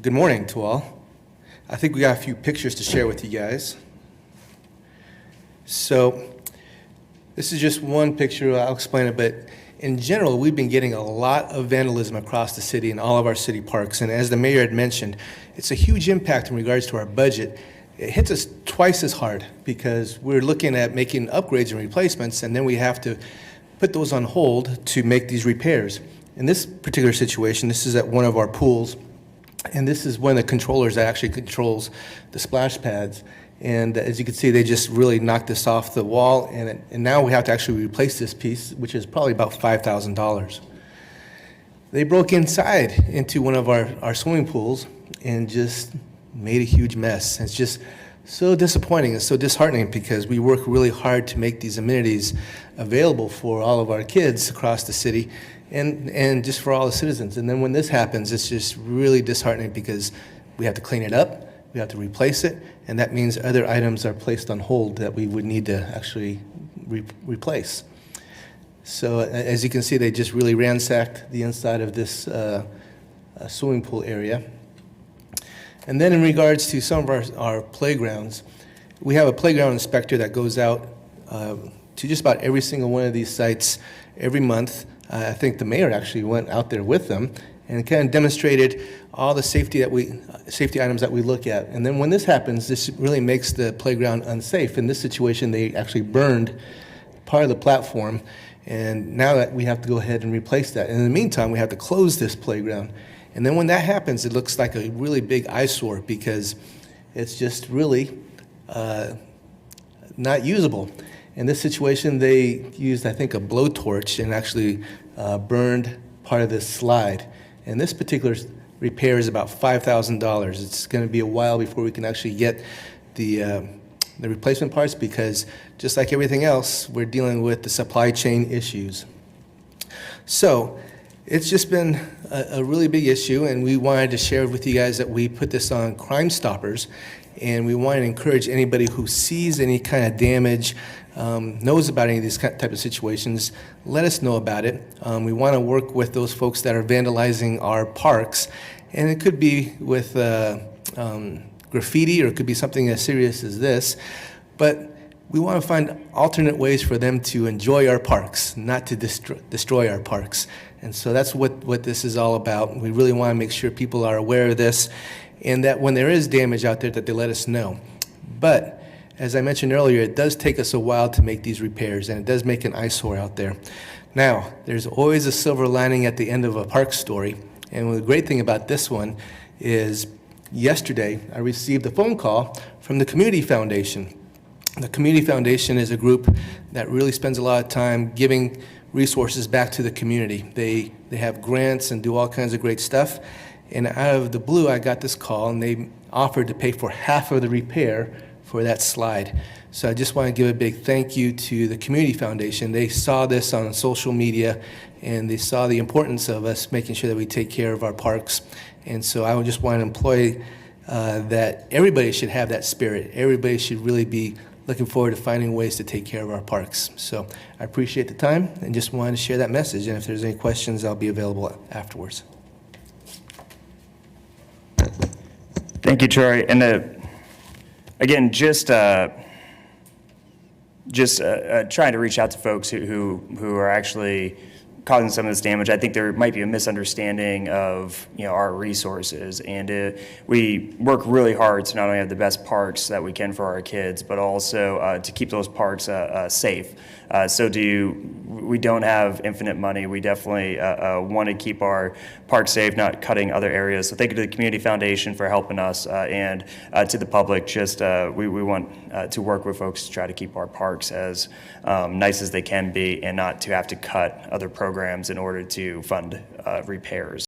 Good morning to all. I think we got a few pictures to share with you guys. So this is just one picture, I'll explain it, but in general, we've been getting a lot of vandalism across the city in all of our city parks. And as the mayor had mentioned, it's a huge impact in regards to our budget. It hits us twice as hard because we're looking at making upgrades and replacements, and then we have to put those on hold to make these repairs. In this particular situation, this is at one of our pools, and this is one of the controllers that actually controls the splash pads. And as you can see, they just really knocked this off the wall, and now we have to actually replace this piece, which is probably about $5,000. They broke inside into one of our swimming pools and just made a huge mess. It's just so disappointing and so disheartening because we work really hard to make these amenities available for all of our kids across the city and just for all the citizens. And then when this happens, it's just really disheartening because we have to clean it up, we have to replace it, and that means other items are placed on hold that we would need to actually replace. So as you can see, they just really ransacked the inside of this swimming pool area. And then in regards to some of our playgrounds, we have a playground inspector that goes out to just about every single one of these sites every month. I think the mayor actually went out there with them and kind of demonstrated all the safety items that we look at. And then when this happens, this really makes the playground unsafe. In this situation, they actually burned part of the platform, and now that we have to go ahead and replace that. And in the meantime, we have to close this playground. And then when that happens, it looks like a really big eyesore because it's just really not usable. In this situation, they used, I think, a blowtorch and actually burned part of this slide. And this particular repair is about $5,000. It's going to be a while before we can actually get the replacement parts because just like everything else, we're dealing with the supply chain issues. So it's just been a really big issue, and we wanted to share with you guys that we put this on Crime Stoppers, and we want to encourage anybody who sees any kind of damage, knows about any of these type of situations, let us know about it. We want to work with those folks that are vandalizing our parks, and it could be with graffiti, or it could be something as serious as this, but we want to find alternate ways for them to enjoy our parks, not to destroy our parks. And so that's what this is all about. We really want to make sure people are aware of this, and that when there is damage out there, that they let us know. But as I mentioned earlier, it does take us a while to make these repairs, and it does make an eyesore out there. Now, there's always a silver lining at the end of a park story, and the great thing about this one is yesterday I received a phone call from the Community Foundation. The Community Foundation is a group that really spends a lot of time giving resources back to the community. They have grants and do all kinds of great stuff. And out of the blue, I got this call, and they offered to pay for half of the repair for that slide. So I just want to give a big thank you to the Community Foundation. They saw this on social media, and they saw the importance of us making sure that we take care of our parks. And so I would just want to employ that everybody should have that spirit. Everybody should really be looking forward to finding ways to take care of our parks. So I appreciate the time and just wanted to share that message. And if there's any questions, I'll be available afterwards. Thank you, Troy. And again, just trying to reach out to folks who are actually causing some of this damage. I think there might be a misunderstanding of our resources, and we work really hard to not only have the best parks that we can for our kids, but also to keep those parks safe. We don't have infinite money. We definitely want to keep our parks safe, not cutting other areas. So thank you to the Community Foundation for helping us, and to the public. We want to work with folks to try to keep our parks as nice as they can be, and not to have to cut other programs in order to fund repairs.